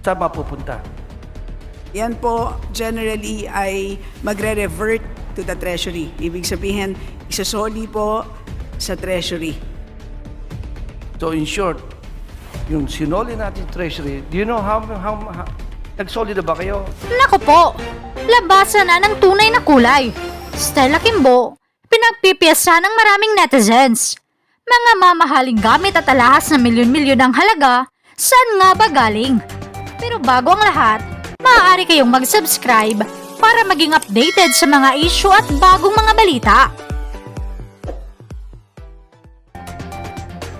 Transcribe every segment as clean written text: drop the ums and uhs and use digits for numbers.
Saan mapupunta? Yan po generally ay magre-revert to the Treasury. Ibig sabihin, isasoli po sa Treasury. So in short, yung sinoli natin sa Treasury, do you know how nagsoli na ba kayo? Naku po, labasan na ng tunay na kulay. Stella Kimbo, pinagpipiyasa ng maraming netizens. Mga mamahaling gamit at alahas na milyon-milyon ang halaga, saan nga ba galing? Pero bago ang lahat, maaari kayong mag-subscribe para maging updated sa mga issue at bagong mga balita.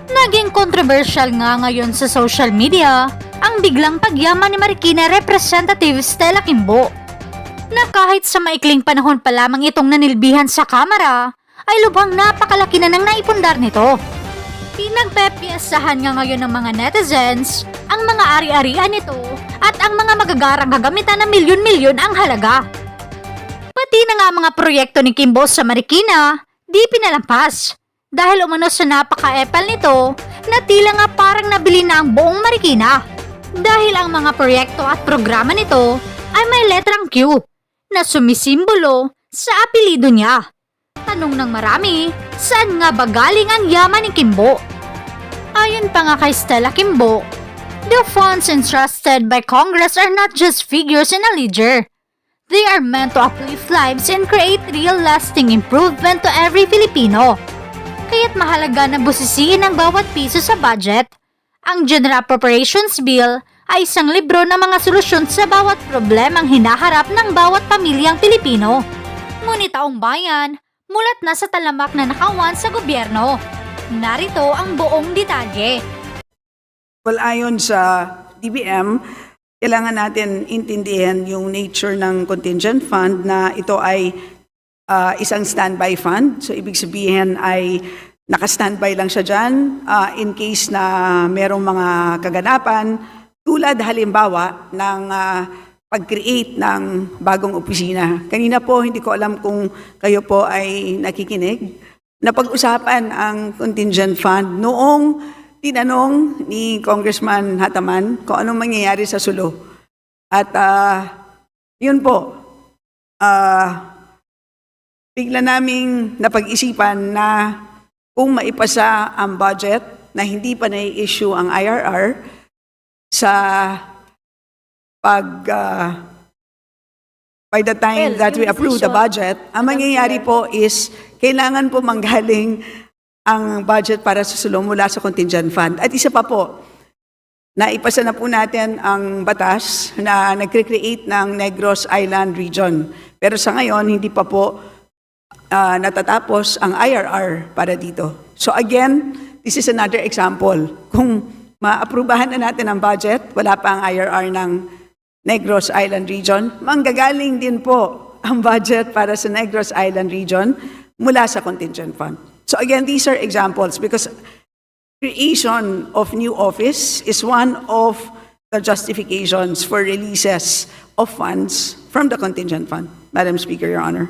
Naging controversial nga ngayon sa social media ang biglang pagyaman ni Marikina Representative Stella Kimbo na kahit sa maikling panahon pa lamang itong nanilbihan sa kamera ay lubhang napakalaki na ng naipundar nito. Pinagpepiyasahan nga ngayon ng mga netizens ang mga ari-arian nito at ang mga magagarang gagamitan ng milyon-milyon ang halaga. Pati na nga mga proyekto ni Kimbo sa Marikina, di pinalampas. Dahil umano sa napaka-epal nito na tila nga parang nabili na ang buong Marikina. Dahil ang mga proyekto at programa nito ay may letrang Q na sumisimbolo sa apelido niya. Tanong ng marami, saan nga ba galing ang yaman ni Kimbo? Ayon pa nga kay Stella Kimbo, the funds entrusted by Congress are not just figures in a ledger. They are meant to uplift lives and create real lasting improvement to every Filipino. Kaya't mahalaga na busisiin ang bawat piso sa budget. Ang General Appropriations Bill ay isang libro ng mga solusyon sa bawat problemang hinaharap ng bawat pamilyang Pilipino. Ngunit taong bayan, mulat na sa talamak na nakawan sa gobyerno. Narito ang buong detalye. Well, ayon sa DBM, kailangan natin intindihan yung nature ng contingent fund na ito ay isang standby fund. So, ibig sabihin ay naka-standby lang siya dyan in case na merong mga kaganapan tulad halimbawa ng pag-create ng bagong opisina. Kanina po, hindi ko alam kung kayo po ay nakikinig. Napag-usapan ang contingent fund noong tinanong ni Congressman Hataman kung anong mangyayari sa Sulu. At yun po, bigla naming napag-isipan na kung maipasa ang budget na hindi pa na-issue ang IRR sa by the time that we approve the budget, ang mangyayari po is kailangan po manggaling ang budget para sa Sulu mula sa contingent fund. At isa pa po, naipasa na po natin ang batas na nagre-create ng Negros Island Region. Pero sa ngayon, hindi pa po natatapos ang IRR para dito. So again, this is another example. Kung maaprubahan na natin ang budget, wala pa ang IRR ng Negros Island Region, manggagaling din po ang budget para sa Negros Island Region mula sa contingent fund. So again, these are examples because creation of new office is one of the justifications for releases of funds from the contingent fund. Madam Speaker, Your Honor.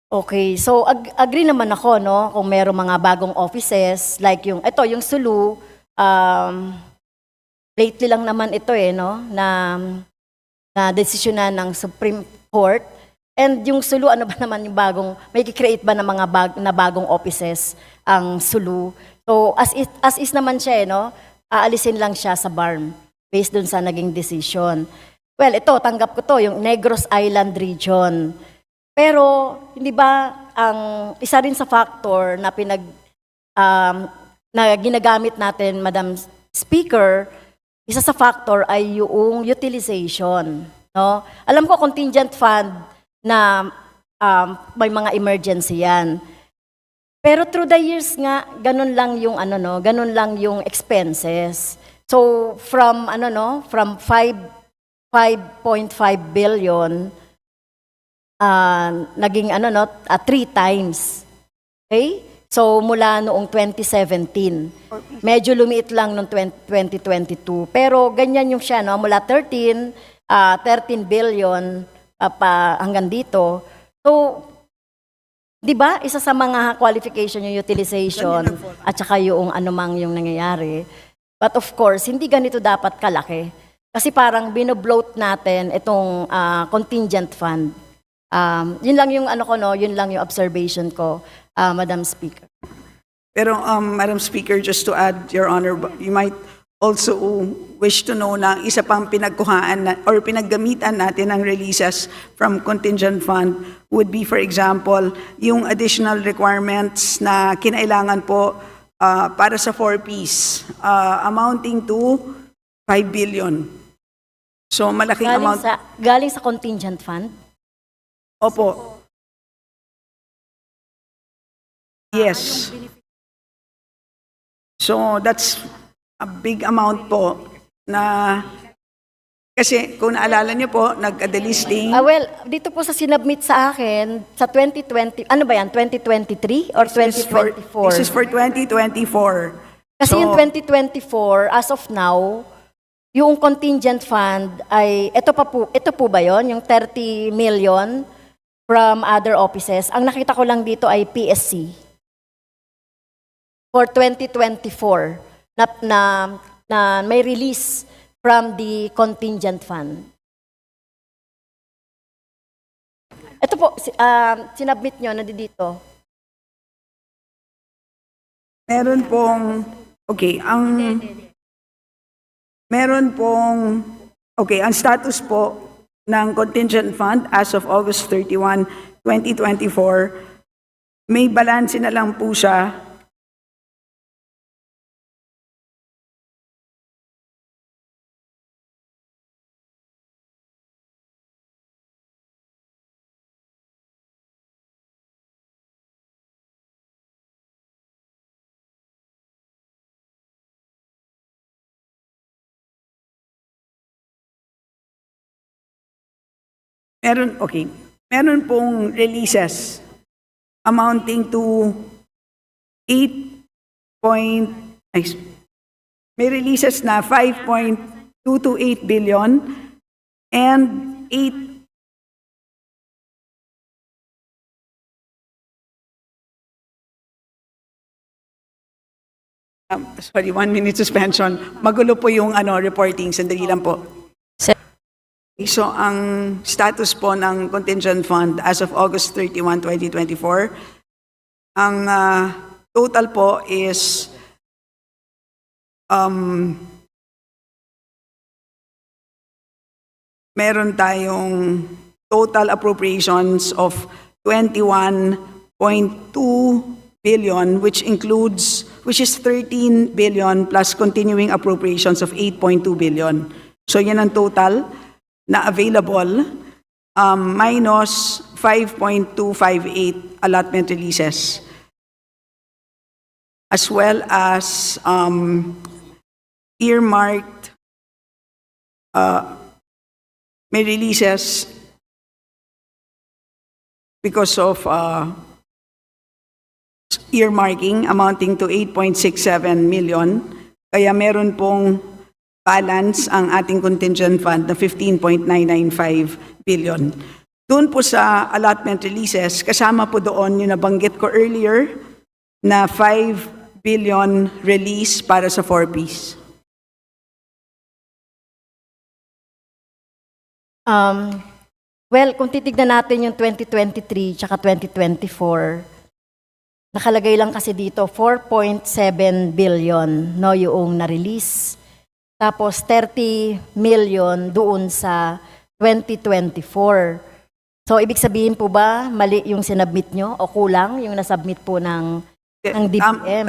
Okay, so agree naman ako, no, kung meron mga bagong offices, like yung Sulu, lately lang naman ito no, na desisyonan ng Supreme Court. And yung Sulu, ano ba naman yung may create ba ng mga bagong offices ang Sulu? So as is naman siya, no, aalisin lang siya sa BARM based dun sa naging decision. Well, ito, tanggap ko to, yung Negros Island Region. Pero, hindi ba, ang isa rin sa factor na na ginagamit natin, Madam Speaker, isa sa factor ay yung utilization. No? Alam ko, contingent fund na may mga emergency yan. Pero through the years nga, ganun lang yung ganun lang yung expenses. So, from 5.5 billion, naging 3 times. Okay? So mula noong 2017, medyo lumiit lang noong 2022. Pero ganyan yung siya, no? Mula 13 billion hanggang dito. So, di ba, isa sa mga qualification yung utilization at saka yung anumang yung nangyayari. But of course, hindi ganito dapat kalaki. Kasi parang binobloat natin itong contingent fund. Yun lang yung ano ko, no, yun lang yung observation ko, Madam Speaker. Pero, Madam Speaker, just to add, Your Honor, you might also wish to know na isa pang pinagkuhaan or pinaggamitan natin ng releases from contingent fund would be, for example, yung additional requirements na kinailangan po para sa 4Ps, amounting to 5 billion. So, malaking amount. Galing sa contingent fund? Opo. Yes. So, that's a big amount po na kasi kung naalala niyo po, nagka-delisting. Well, dito po sa sinubmit sa akin, sa 2020, ano ba yan, 2023 or 2024? This is for 2024. Kasi So, yung 2024, as of now, yung contingent fund ay, ito po ba yon, yung 30 million from other offices? Ang nakita ko lang dito ay PSC for 2024 na may release from the contingent fund. Ito po, sinubmit nyo, nandito. meron pong, ang status po ng contingent fund as of August 31, 2024, may balanse na lang po siya. Meron pong releases amounting to may releases na 5.228 billion and 1 minute suspension. Magulo po yung reporting. Sandali lang po. So, ang status po ng contingent fund as of August 31, 2024, ang total po is meron tayong total appropriations of 21.2 billion, which is 13 billion plus continuing appropriations of 8.2 billion. So, yan ang total na available, minus 5.258 allotment releases, as well as earmarked, may releases because of earmarking amounting to 8.67 million. Kaya meron pong balance ang ating contingent fund na 15.995 billion. Doon po sa allotment releases, kasama po doon yung nabanggit ko earlier na 5 billion release para sa 4Ps. Well, kung titignan natin yung 2023 tsaka 2024, nakalagay lang kasi dito 4.7 billion no yung na-release. Tapos 30 million doon sa 2024. So ibig sabihin po ba mali yung sinubmit nyo o kulang yung nasubmit po ng DBM?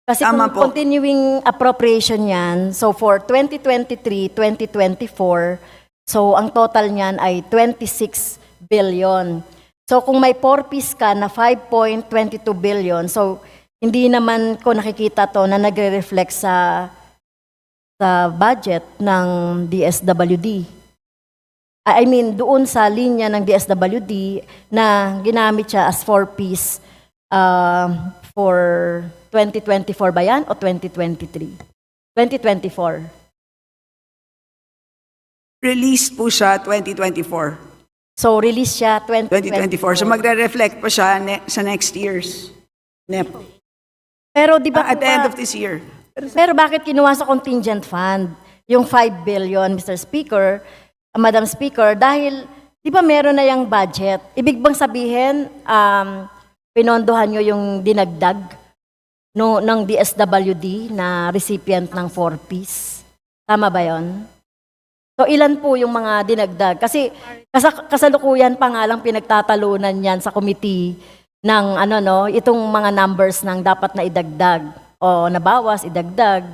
Kasi Tama kung po. continuing appropriation yan, so for 2023, 2024, so ang total niyan ay 26 billion. So kung may 4Ps ka na 5.22 billion, so hindi naman ko nakikita to na nagre-reflect sa budget ng DSWD. I mean, doon sa linya ng DSWD na ginamit siya as 4Ps for 2024 ba yan o 2023? 2024. Released po siya 2024. So, release siya 2024. So magre-reflect pa siya sa next year's NEP. Pero di ba At the end of this year. Pero bakit kinuha sa contingent fund? yung 5 billion, Mr. Speaker, Madam Speaker, dahil di ba meron na yung budget? Ibig bang sabihin, pinondohan nyo yung dinagdag ng DSWD na recipient ng 4Ps? Tama ba yon? So ilan po yung mga dinagdag? Kasi kasalukuyan pa nga lang pinagtatalunan yan sa committee ng itong mga numbers ng dapat na idagdag o nabawas, idagdag.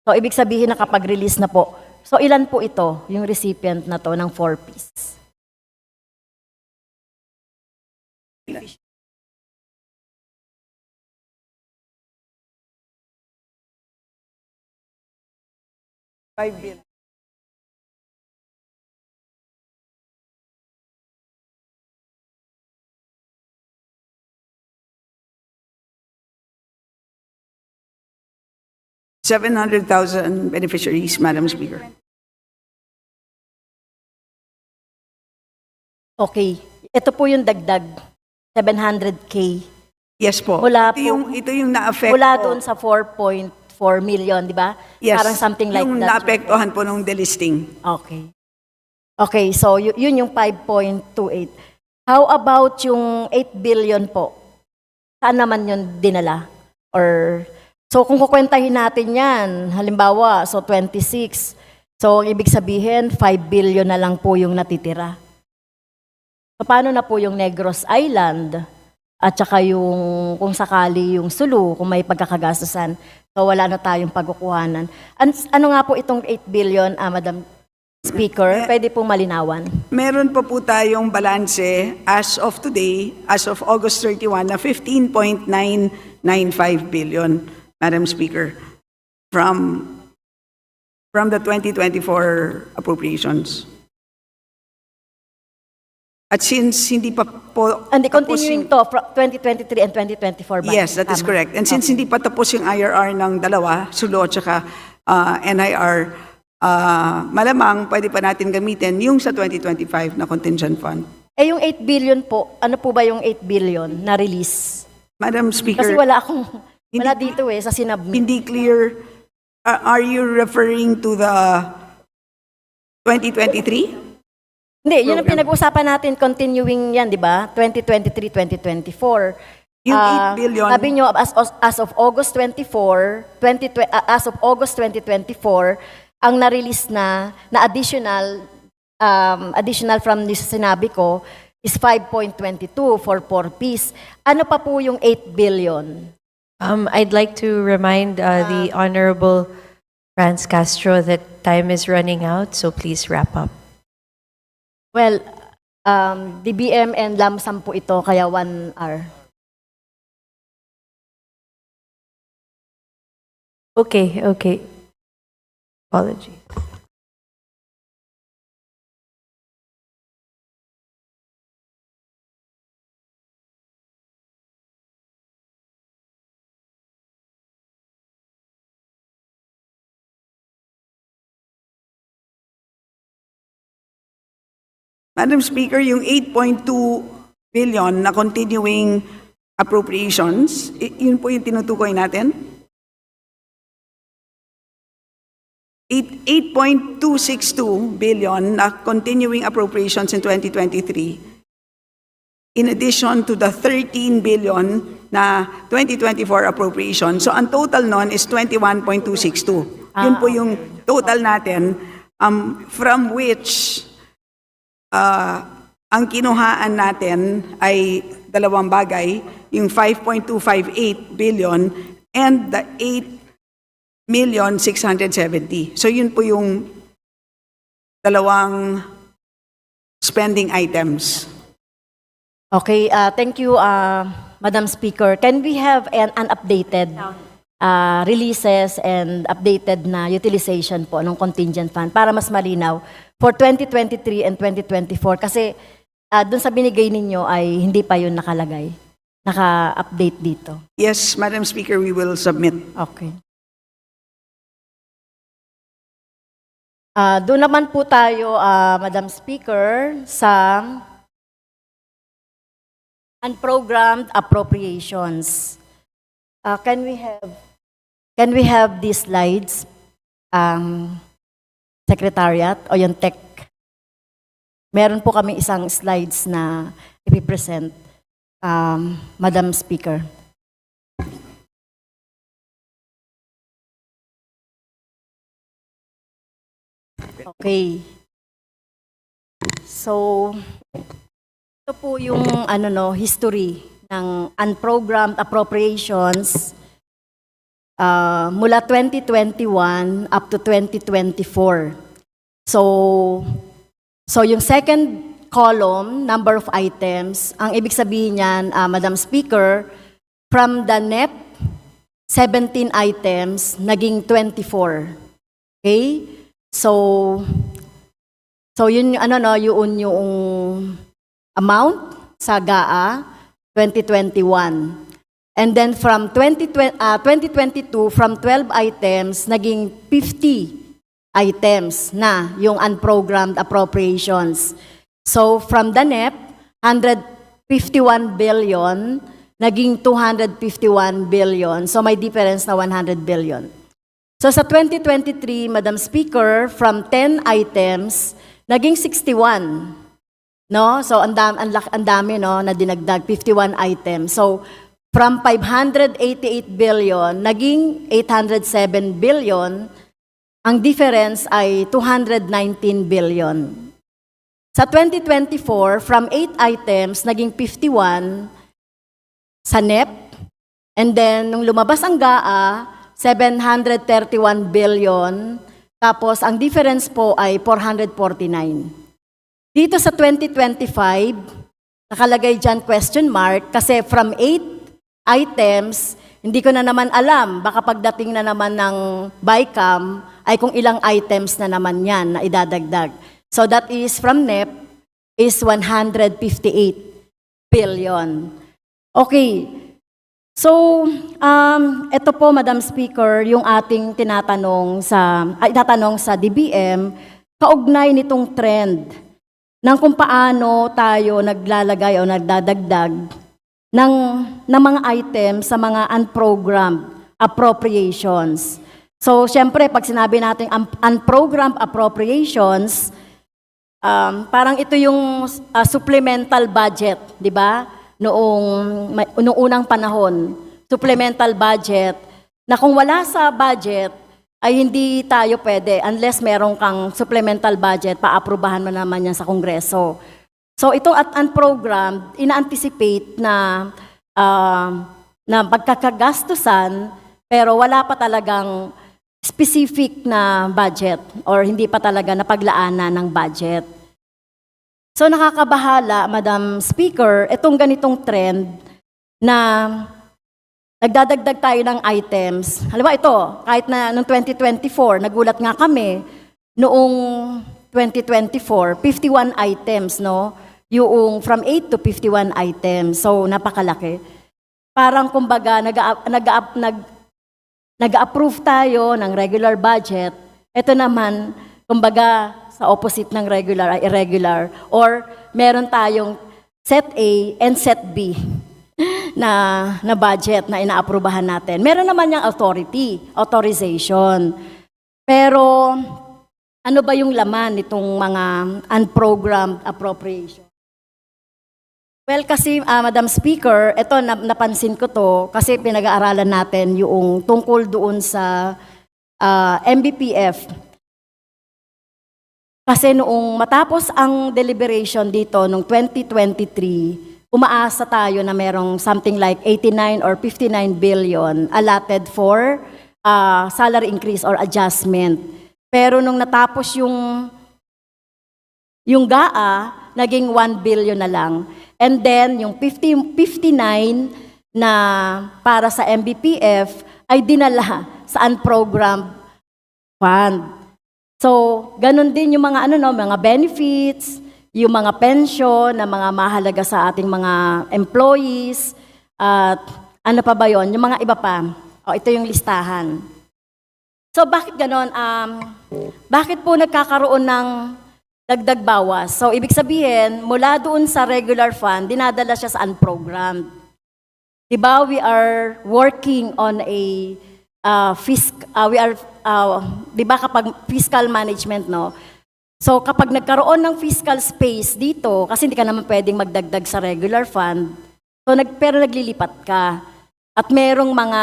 So ibig sabihin na kapag-release na po. So ilan po ito, yung recipient na to ng 4Ps? $5 billion. $700,000 beneficiaries, Madam Speaker. Okay. Ito po yung dagdag, 700K. Yes po. Mula Ito yung na-affect Mula po. doon sa 4.4 million, di ba? Yes. Parang something like yung that. naapektuhan po nung delisting. Okay. Okay, so yun yung 5.28. How about yung 8 billion po? Saan naman yun dinala? Or, so kung kukwentahin natin yan, halimbawa, so 26. So, ang ibig sabihin, 5 billion na lang po yung natitira. So, paano na po yung Negros Island? At saka yung, kung sakali yung Sulu, kung may pagkakagastusan. So, wala na tayong pagkukuhanan. Ano nga po itong 8 billion, Madam Speaker? Pwede pong malinawan. Meron pa po tayong balanse as of today, as of August 31, na 15.995 billion, Madam Speaker, from the 2024 appropriations. At since hindi pa po And tapos continuing yung- to, from 2023 and 2024 ba? Yes, that is Tama. correct. And since hindi pa tapos yung IRR ng dalawa, Sulu at saka NIR, malamang pwede pa natin gamitin yung sa 2025 na contingent fund. Eh yung 8 billion po, ano po ba yung 8 billion na release? Madam Speaker, Kasi wala akong, wala Hindi- dito sa sinabmit. hindi clear. Are you referring to the 2023? Hindi, yun ang program. pinag-uusapan natin, continuing yan, di ba? 2023, 2024. Yung 8 billion. Sabi nyo, as of August 24, as of August 2024, ang na-release na additional from this sinabi ko, is 5.22 for 4Ps. Ano pa po yung 8 billion? I'd like to remind the Honorable Franz Castro that time is running out, so please wrap up. Well, DBM and Lamsam po ito, kaya 1 hour. Okay, okay. Apology. Madam Speaker, yung 8.2 billion na continuing appropriations, yun po yung tinutukoy natin? 8.262 billion na continuing appropriations in 2023, in addition to the 13 billion na 2024 appropriation. So ang total nun is 21.262. Yun po yung total natin, from which ang kinuhaan natin ay dalawang bagay, yung 5.258 billion and the 8,670,000. So yun po yung dalawang spending items. Okay, thank you, Madam Speaker. Can we have an updated releases and updated na utilization po ng contingent fund para mas malinaw for 2023 and 2024? Kasi dun sa binigay ninyo ay hindi pa yun nakalagay. Naka-update dito. Yes, Madam Speaker, we will submit. Okay. Doon naman po tayo, Madam Speaker, sa unprogrammed appropriations. Can we have these slides? secretariat o yung tech. Meron po kami isang slides na ipipresent, Madam Speaker. Okay. So, ito po yung history ng unprogrammed appropriations mula 2021 up to 2024. So yung second column, number of items, ang ibig sabihin niyan, Madam Speaker, from the NEP, 17 items, naging 24. Okay? So yun yung amount sa GAA 2021. And then from 2022, from 12 items, naging 50 items na yung unprogrammed appropriations. So from the NEP, 151 billion, naging 251 billion. So may difference na 100 billion. So sa 2023, Madam Speaker, from 10 items, naging 61. No? So ang dami na dinagdag, 51 items. So from 588 billion, naging 807 billion. Ang difference ay 219 billion. Sa 2024, from 8 items, naging 51 sa NEP. And then, nung lumabas ang GAA, 731 billion. Tapos, ang difference po ay 449. Dito sa 2025, nakalagay dyan question mark kasi from 8 items, hindi ko na naman alam, baka pagdating na naman ng BICAM, ay kung ilang items na naman yan na idadagdag. So that is from NEP is 158 billion. Okay. So, ito po, Madam Speaker, yung ating itatanong sa DBM, kaugnay nitong trend ng kung paano tayo naglalagay o nagdadagdag ng mga items sa mga unprogrammed appropriations. So, syempre, pag sinabi natin unprogrammed appropriations, parang ito yung supplemental budget, di ba? Noong unang panahon, supplemental budget, na kung wala sa budget, ay hindi tayo pwede unless meron kang supplemental budget, paaprubahan mo naman yan sa Kongreso. So itong unprogrammed, ina-anticipate na pagkakagastusan, pero wala pa talagang specific na budget or hindi pa talaga napaglaanan ng budget. So nakakabahala, Madam Speaker, itong ganitong trend na nagdadagdag tayo ng items. Halimbawa ito, kahit na noong 2024, nagulat nga kami, noong 2024, 51 items, no? Yung from 8 to 51 items. So napakalaki. Parang kumbaga, nag-approve tayo ng regular budget. Ito naman, kumbaga, sa opposite ng regular ay irregular, or meron tayong set A and set B na budget na inaaprubahan natin. Meron naman yung authorization. Pero ano ba yung laman nitong mga unprogrammed appropriation? Well, kasi Madam Speaker, ito napansin ko to kasi pinag-aaralan natin yung tungkol doon sa MBPF. Kasi noong matapos ang deliberation dito noong 2023, umaasa tayo na merong something like 89 or 59 billion allotted for salary increase or adjustment. Pero nung natapos yung GAA, naging 1 billion na lang. And then yung 59 na para sa MBPF ay dinala sa unprogrammed fund. So, ganun din yung mga mga benefits, yung mga pension na mga mahalaga sa ating mga employees, at ano pa ba yon? Yung mga iba pa. Ito yung listahan. So, bakit ganun? Bakit po nagkakaroon ng dagdag bawas? So, ibig sabihin, mula doon sa regular fund, dinadala siya sa unprogrammed. Diba, we are working on a di ba kapag fiscal management, no? So kapag nagkaroon ng fiscal space dito, kasi hindi ka naman pwedeng magdagdag sa regular fund, so pero naglilipat ka. At merong mga,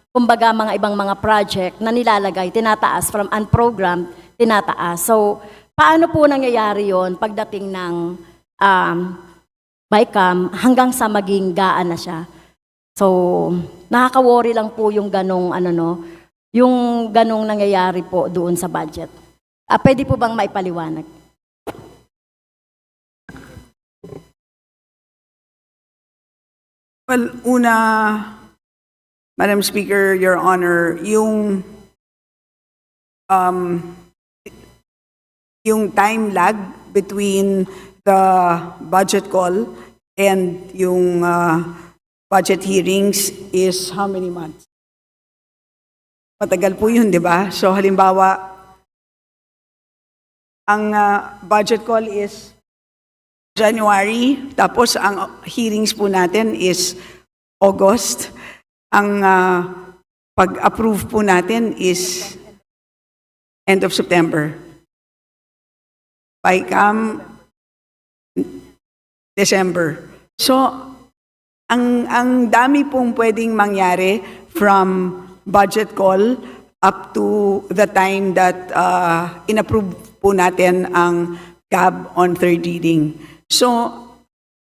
kumbaga mga ibang mga project na nilalagay, tinataas from unprogrammed, tinataas. So paano po nangyayari yon pagdating ng BICAM hanggang sa maging gaan na siya? So nakaka-worry lang po yung ganong yung ganong nangyayari po doon sa budget. Pwede po bang maipaliwanag? Well, una, Madam Speaker, Your Honor, yung time lag between the budget call and yung budget hearings is how many months? Matagal po yun, di ba? So halimbawa, ang budget call is January, tapos ang hearings po natin is August. Ang pag-approve po natin is end of September. BICAM, December. So, ang dami pong pwedeng mangyari from budget call up to the time that inapprove po natin ang GAB on third reading. So,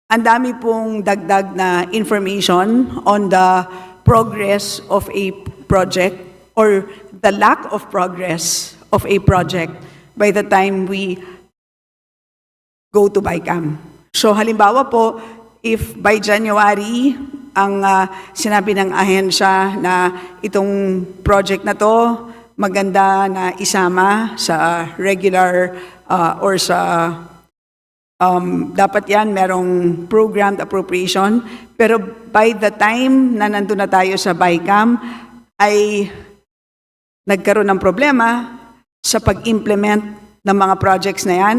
ang dami pong dagdag na information on the progress of a project or the lack of progress of a project by the time we go to BICAM. So, halimbawa po, if by January, ang sinabi ng ahensya na itong project na to maganda na isama sa regular or sa dapat yan merong programmed appropriation, pero by the time na nandun na tayo sa BICAM ay nagkaroon ng problema sa pag-implement ng mga projects na yan.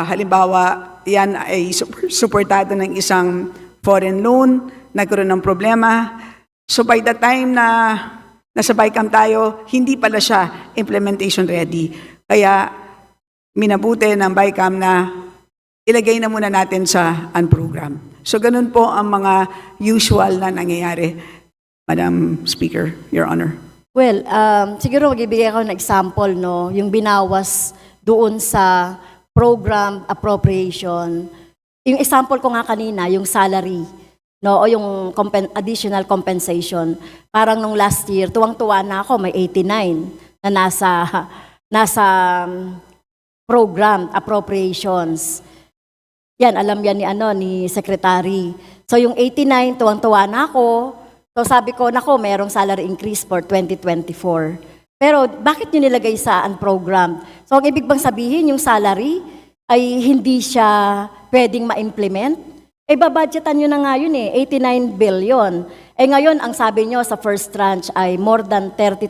Halimbawa, yan ay suportado ng isang foreign loan, nagkaroon ng problema. So by the time na nasa BICAM tayo, hindi pala siya implementation ready. Kaya minabuti ng BICAM na ilagay na muna natin sa unprogram. So ganun po ang mga usual na nangyayari, Madam Speaker, Your Honor. Well, siguro magbibigay ako ng example, no? Yung binawas doon sa program appropriation. Yung example ko nga kanina, yung salary, no, o yung additional compensation. Parang nung last year, tuwang-tuwa na ako, may 89 na nasa program appropriations. Yan, alam yan ni Secretary. So yung 89, tuwang-tuwa na ako. So sabi ko, nako, merong salary increase for 2024. Pero bakit nyo nilagay sa unprogram? So ang ibig bang sabihin, yung salary ay hindi siya pwedeng ma-implement? Babudgetan nyo na nga yun 89 billion. Ngayon, ang sabi nyo sa first tranche ay more than 30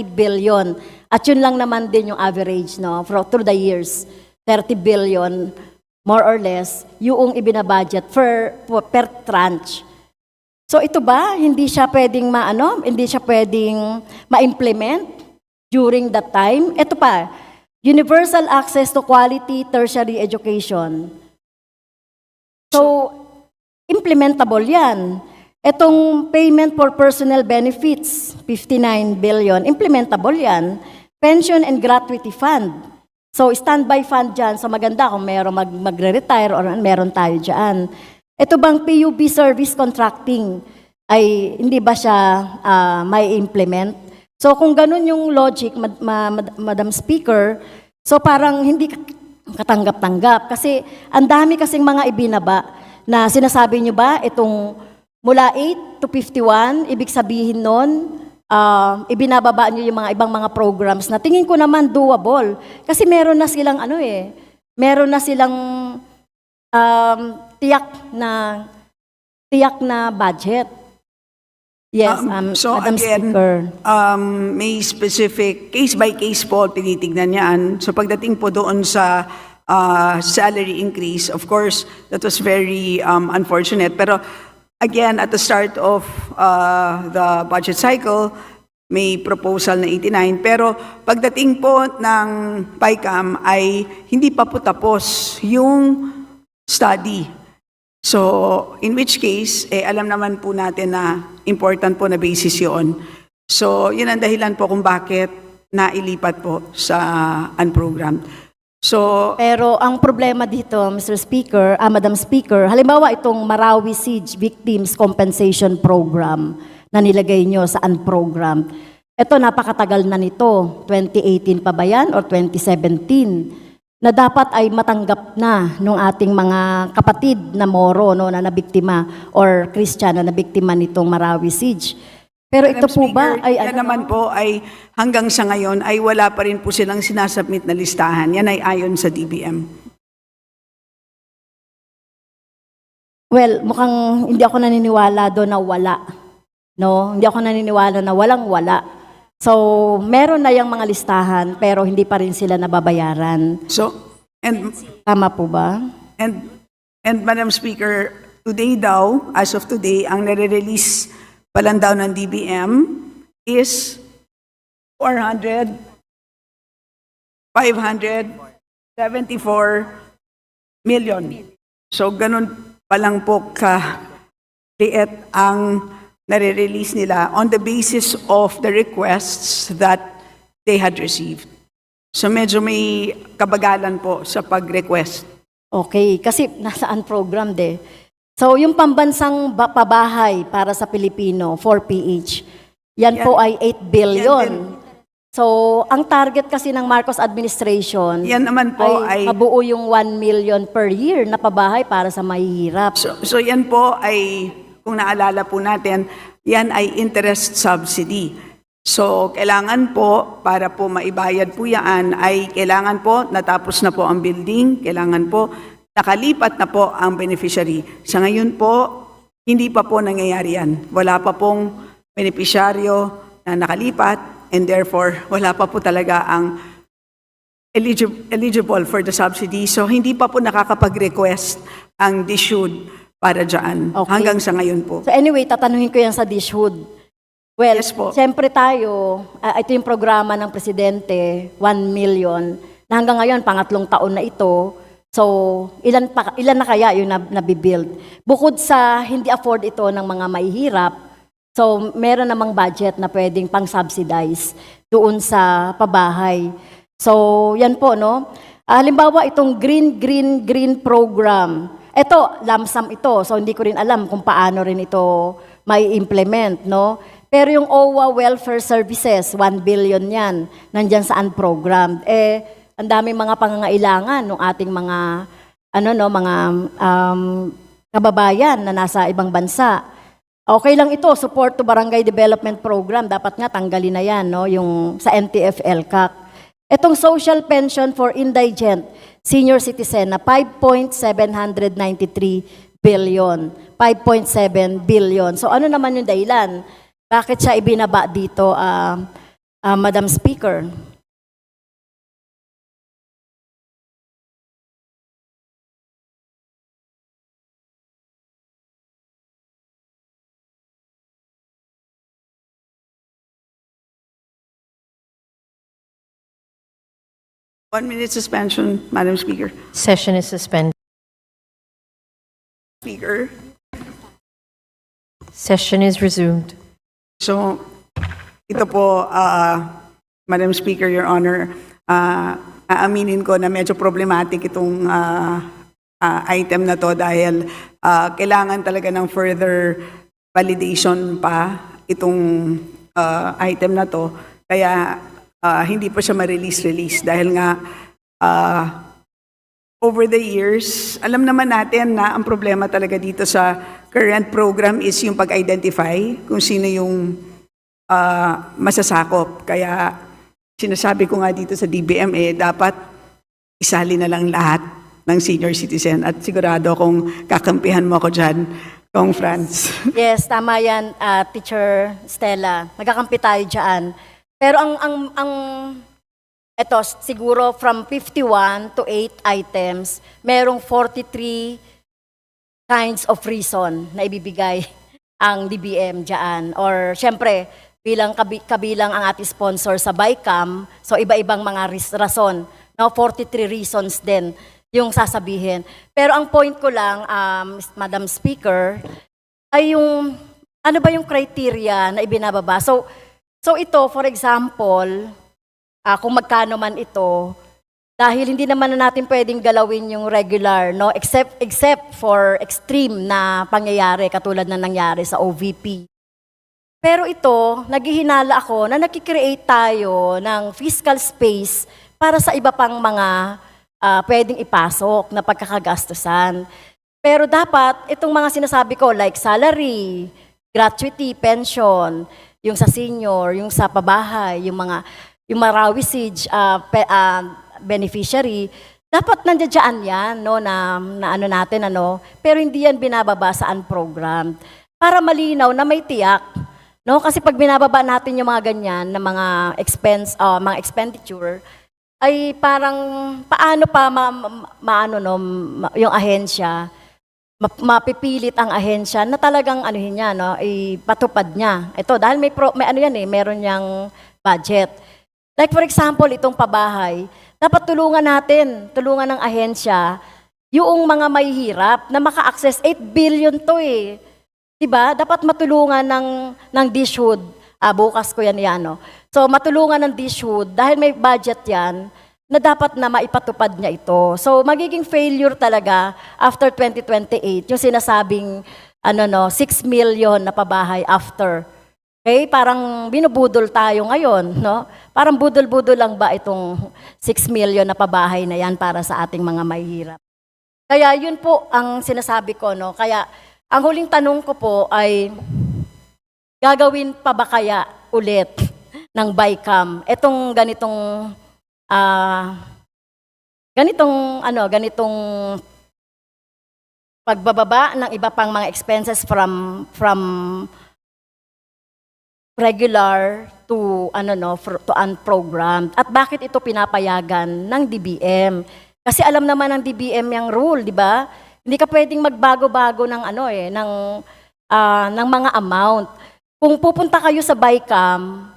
billion. At yun lang naman din yung average, no, through the years. 30 billion, more or less, yung ibinabudget per tranche. So ito ba, hindi siya pwedeng ma-implement during that time? Ito pa, universal access to quality tertiary education. So, implementable yan. Itong payment for personal benefits, 59 billion, implementable yan. Pension and gratuity fund. So, standby fund dyan. So, maganda kung meron magre-retire or meron tayo dyan. Ito bang PUB service contracting ay hindi ba siya may implement? So, kung ganun yung logic, Madam Speaker, so parang hindi katanggap-tanggap. Kasi ang dami kasing mga ibinaba na sinasabi nyo ba, itong mula 8 to 51, ibig sabihin nun, ibinababa nyo yung mga ibang mga programs na tingin ko naman doable. Kasi meron na silang meron na silang tiyak na budget. Yes, so Madam again, Speaker. may specific case-by-case po tinitignan niyan. So pagdating po doon sa salary increase, of course, that was very unfortunate. Pero again, at the start of the budget cycle, may proposal na 89. Pero pagdating po ng PICAM ay hindi pa po tapos yung study. So, in which case, alam naman po natin na important po na basis yun. So, yun ang dahilan po kung bakit nailipat po sa unprogrammed. So, Pero ang problema dito, Mr. Speaker, Madam Speaker, halimbawa itong Marawi Siege Victims Compensation Program na nilagay nyo sa unprogrammed. Ito, napakatagal na nito. 2018 pa ba yan or 2017? Na dapat ay matanggap na nung ating mga kapatid na Moro no, na nabiktima or Kristiyano na nabiktima nitong Marawi Siege. Pero ito Madam po ba Speaker, ay yan naman po ay hanggang sa ngayon ay wala pa rin po silang sinasubmit na listahan. Yan ay ayon sa DBM. Well, mukhang hindi ako naniniwala doon na wala. No, hindi ako naniniwala na walang-wala. So, meron na yung mga listahan pero hindi pa rin sila nababayaran. So, and Tama po ba? And Madam Speaker, today daw, as of today, ang nare-release pa lang daw ng DBM is 574 million. So ganun pa lang po ka-liit ang nare-release nila on the basis of the requests that they had received. So medyo may kabagalan po sa pag-request. Okay, kasi nasaan program de. So yung pambansang pabahay para sa Pilipino, 4PH, yan po ay 8 billion. Yan din. So ang target kasi ng Marcos administration Yan naman po ay mabuo yung 1 million per year na pabahay para sa mahihirap. So yan po ay, kung naalala po natin, yan ay interest subsidy. So kailangan po, para po maibayad po yan, ay kailangan po natapos na po ang building, kailangan po nakalipat na po ang beneficiary. Sa ngayon po, hindi pa po nangyayari yan. Wala pa pong beneficiaryo na nakalipat and therefore wala pa po talaga ang eligible for the subsidy. So hindi pa po nakakapag-request ang DSUD para dyan. Okay. Hanggang sa ngayon po. So anyway, tatanungin ko yan sa DSUD. Well, Yes po. siyempre tayo, ito yung programa ng Presidente, 1 million, na hanggang ngayon, pangatlong taon na ito. So, ilan na kaya yung nabibuild? Bukod sa hindi afford ito ng mga mahihirap, so meron namang budget na pwedeng pang-subsidize doon sa pabahay. So, yan po, no? Halimbawa, itong Green program. Ito, lump sum ito. So, hindi ko rin alam kung paano rin ito may implement, no? Pero yung OWA Welfare Services, 1 billion yan, nandyan sa unprogrammed. Ang daming mga pangangailangan ng ating mga mga kababayan na nasa ibang bansa. Okay lang ito, support to barangay development program, dapat nga tanggalin na yan, no, yung sa NTF-ELCAC. Itong social pension for indigent senior citizen na 5.793 billion. 5.7 billion. So ano naman yung dahilan? Bakit siya ibinaba dito, Madam Speaker? One minute suspension, Madam Speaker. Session is suspended. Speaker. Session is resumed. So, ito po, Madam Speaker, Your Honor, aaminin ko na medyo problematic itong item na to dahil kailangan talaga ng further validation pa itong item na to. Kaya hindi pa siya ma-release dahil nga over the years, alam naman natin na ang problema talaga dito sa current program is yung pag-identify kung sino yung masasakop. Kaya sinasabi ko nga dito sa DBM, dapat isali na lang lahat ng senior citizen at sigurado kung kakampihan mo ako dyan, Kong Franz. Yes, tama yan, Teacher Stella. Magkakampi tayo dyan. Pero eto, siguro from 51 to 8 items, merong 43 kinds of reason na ibibigay ang DBM dyan. Or syempre, bilang kabilang ang ating sponsor sa BICAM, so iba-ibang mga rason. No, 43 reasons din yung sasabihin. Pero ang point ko lang, Madam Speaker, ay yung, ano ba yung criteria na ibinababa? So ito, for example, kung magkano man ito, dahil hindi naman na natin pwedeng galawin yung regular, no? Except for extreme na pangyayari, katulad na nangyari sa OVP. Pero ito, naghihinala ako na nakikreate tayo ng fiscal space para sa iba pang mga pwedeng ipasok na pagkakagastusan. Pero dapat, itong mga sinasabi ko, like salary, gratuity, pension, yung sa senior, yung sa pabahay, yung raw usage, beneficiary, dapat nandiyan yan, no, na ano natin, ano, pero hindi yan binababa sa unprogrammed. Para malinaw na may tiyak, no, kasi pag binababa natin yung mga ganyan, na mga mga expenditure, ay parang paano pa yung ahensya, mapipilit ang ahensya na talagang anuhin niya, no, ipatupad niya. Ito, dahil may ano yan meron niyang budget. Like for example, itong pabahay, dapat tulungan ng ahensya, yung mga mahihirap na maka-access, 8 billion to Diba? Dapat matulungan ng DSUD. Bukas ko yan, no? So, matulungan ng DSUD, dahil may budget yan, na dapat na maipatupad niya ito. So, magiging failure talaga after 2028, yung sinasabing 6 million na pabahay after. Okay? Parang binubudol tayo ngayon, no? Parang budol-budol lang ba itong 6 million na pabahay na yan para sa ating mga mahihirap. Kaya yun po ang sinasabi ko, no? Kaya ang huling tanong ko po ay, gagawin pa ba kaya ulit ng BICAM itong ganitong pagbababa ng iba pang mga expenses from regular to to unprogrammed, at bakit ito pinapayagan ng DBM? Kasi alam naman ng DBM yung rule, di ba? Hindi ka pwedeng magbago-bago ng ng mga amount. Kung pupunta kayo sa BICAM,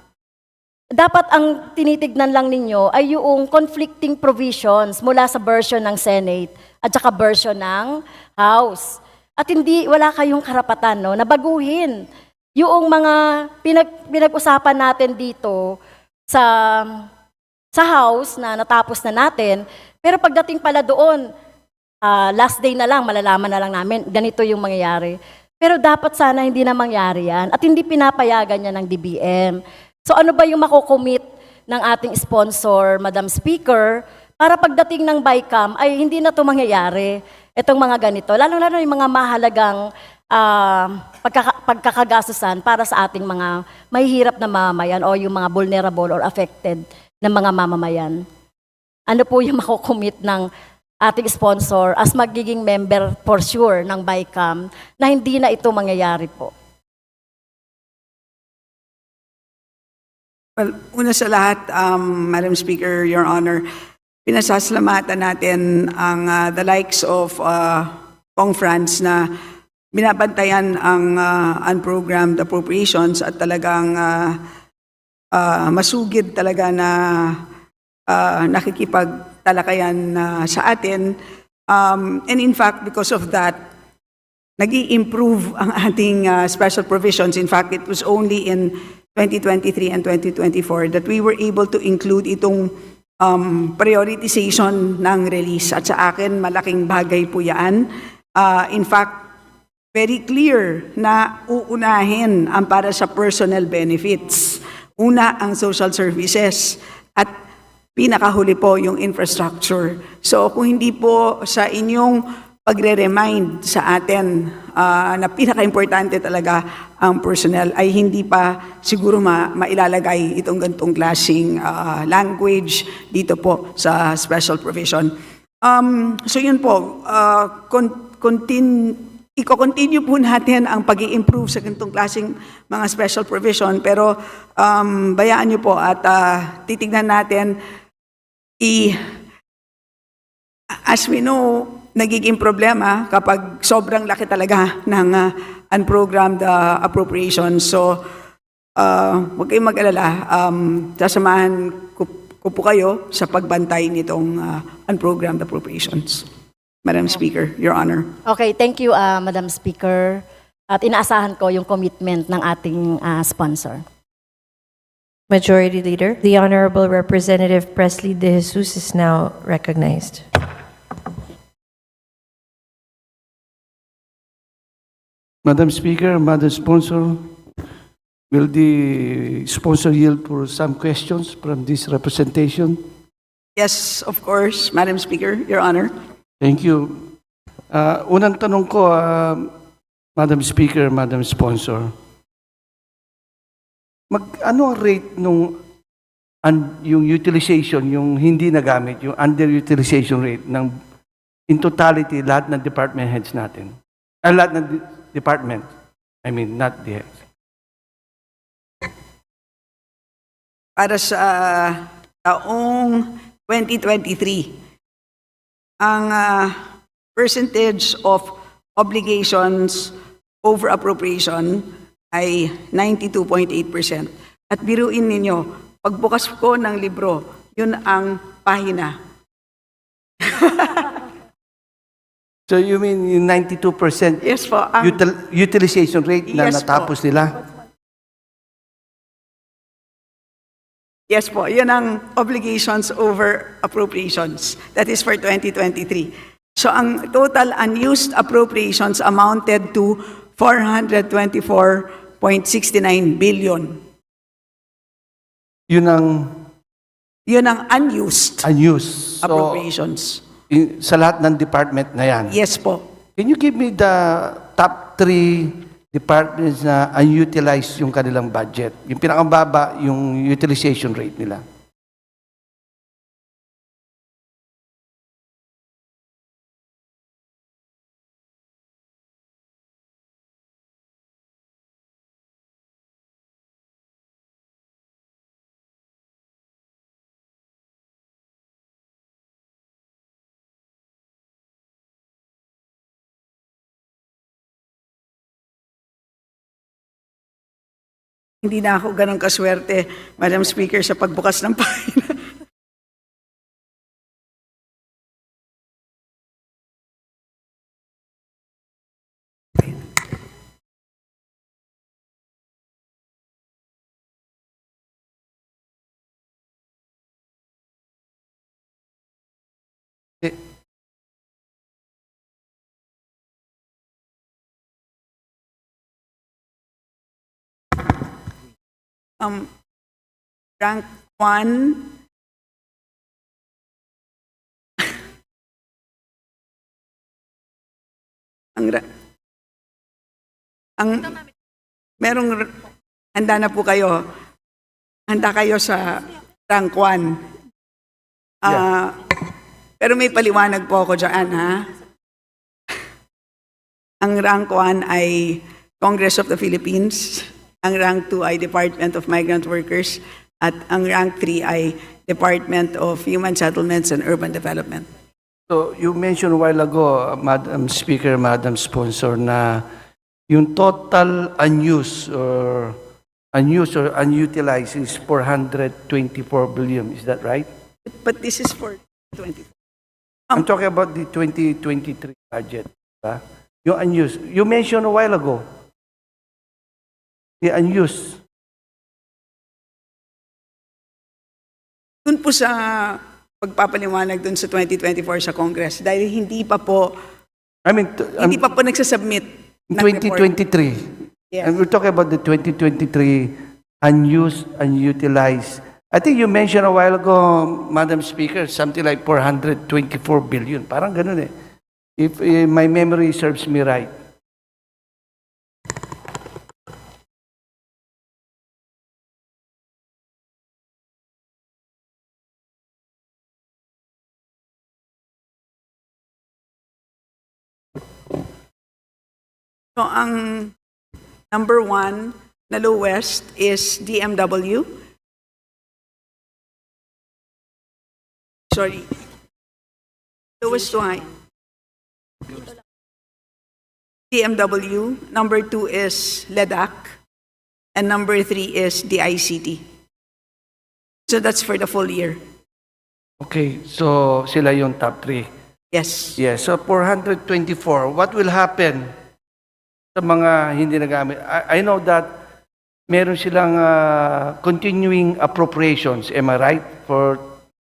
dapat ang tinitignan lang ninyo ay yung conflicting provisions mula sa version ng Senate at saka version ng House. At wala kayong karapatan, no, na baguhin yung mga pinag-usapan natin dito sa House na natapos na natin. Pero pagdating pala doon, last day na lang, malalaman na lang namin, ganito yung mangyayari. Pero dapat sana hindi na mangyari yan at hindi pinapayagan niya ng DBM. So ano ba yung makocommit ng ating sponsor, Madam Speaker, para pagdating ng BICAM ay hindi na ito mangyayari, itong mga ganito, lalo-lalo yung mga mahalagang pagkakagastusan para sa ating mga mahihirap na mamamayan o yung mga vulnerable or affected na mga mamamayan. Ano po yung makocommit ng ating sponsor as magiging member for sure ng BICAM na hindi na ito mangyayari po? Well, una sa lahat, Madam Speaker, Your Honor, pinasasalamatan natin ang the likes of Kong Franz na binabantayan ang unprogrammed appropriations at talagang masugid talaga na nakikipagtalakayan sa atin. And in fact, because of that, nag-i-improve ang ating special provisions. In fact, it was only in 2023 and 2024 that we were able to include itong prioritization ng release. At sa akin, malaking bagay po yan. In fact, very clear na uunahin ang para sa personal benefits. Una, ang social services. At pinakahuli po yung infrastructure. So kung hindi po sa inyong pagre-remind sa atin na pinaka-importante talaga ang personnel, ay hindi pa siguro mailalagay itong ganitong klaseng language dito po sa special provision. So yun po, i-continue po natin ang pag-i-improve sa ganitong klaseng mga special provision, pero bayaan nyo po at titignan natin, as we know, nagiging problema kapag sobrang laki talaga ng unprogrammed appropriations. So, huwag kayong mag-alala. Sasamahan ko po kayo sa pagbantay nitong unprogrammed appropriations. Madam Speaker, Your Honor. Okay, thank you, Madam Speaker. At inaasahan ko yung commitment ng ating sponsor. Majority Leader, the Honorable Representative Presley De Jesus is now recognized. Madam Speaker, Madam Sponsor, will the sponsor yield for some questions from this representation? Yes, of course, Madam Speaker, Your Honor. Thank you. Unang tanong ko, Madam Speaker, Madam Sponsor, ano ang rate nung yung utilization, yung hindi nagamit, yung underutilization rate ng in totality lahat ng department heads natin? Lahat ng department. I mean, not the heads. Para sa taong 2023, ang percentage of obligations over appropriation ay 92.8%. At biruin ninyo, pagbukas ko ng libro, yun ang pahina. So you mean yung 92% Yes po. utilization rate na Yes po. natapos nila? Yes po, yun ang obligations over appropriations. That is for 2023. So ang total unused appropriations amounted to 424.69 billion. Yun ang Yun ang unused unused. So, appropriations. sa lahat ng department na yan. Yes po. Can you give me the top 3 departments na unutilized yung kanilang budget? Yung pinakababa, yung utilization rate nila. Hindi na ako ganun kaswerte, Madam Speaker, sa pagbukas ng pahina. Rank 1, handa na po kayo. Handa kayo sa rank 1. Pero may paliwanag po ako dyan, ha? Ang rank 1 ay Congress of the Philippines. Ang rank 2 ay Department of Migrant Workers. At ang rank 3 ay Department of Human Settlements and Urban Development. So you mentioned a while ago, Madam Speaker, Madam Sponsor, na yung total unused or unutilized is 424 billion. Is that right? But this is for 2024. I'm talking about the 2023 budget. Diba? Yung unused. You mentioned a while ago. The unused. Dun po sa pagpapaliwanag dun sa 2024 sa Congress, dahil hindi pa po nagsasubmit ng report. 2023. Yes. And we're talking about the 2023 unused, unutilized. I think you mentioned a while ago, Madam Speaker, something like 424 billion. Parang ganun eh. If my memory serves me right. So ang number 1 na lowest is DMW. Sorry. Lowest to high. TMW, number 2 is LEDAC, and number 3 is the ICT. So that's for the full year. Okay, so sila yung top 3. Yes. Yes, so 424. What will happen sa mga hindi nagamit? I know that meron silang continuing appropriations. Am I right? For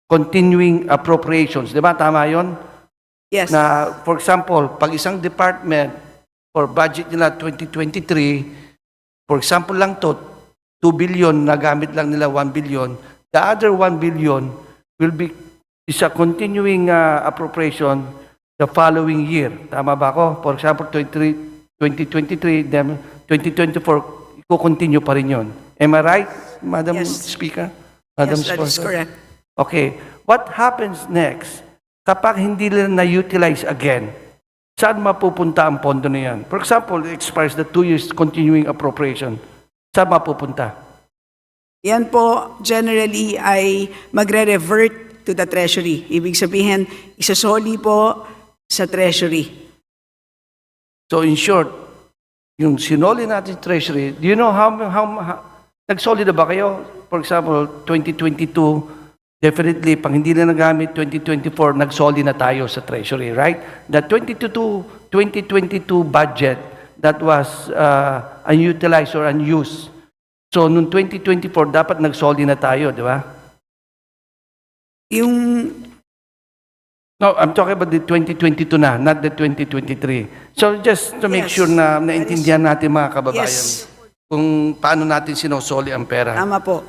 continuing appropriations. Di ba? Tama yun? Yes. Na, for example, pag isang department for budget nila 2023, for example lang to, 2 billion, nagamit lang nila 1 billion. The other 1 billion will be is a continuing appropriation the following year. Tama ba ako? For example, 2023, then 2024, i-continue pa rin yun. Am I right, Madam Yes. Speaker? Madam Yes, that is Sponsor? correct. Okay. What happens next kapag hindi nila na-utilize again? Saan mapupunta ang pondo na yan? For example, it expires the 2 years continuing appropriation. Saan mapupunta? Yan po, generally, ay magre-revert to the Treasury. Ibig sabihin, isasoli po sa Treasury. So in short, yung sinoli natin sa Treasury, do you know how nagsoli na ba kayo? For example, 2022, definitely, pag hindi na nagamit 2024, nagsoli na tayo sa Treasury, right? The 2022 budget that was unutilized or unused. So, noong 2024, dapat nagsoli na tayo, di ba? Yung, No, I'm talking about the 2022 na, not the 2023. So, just to make Yes. sure na naintindihan natin mga kababayan yes, kung paano natin sinosoli ang pera. tama po.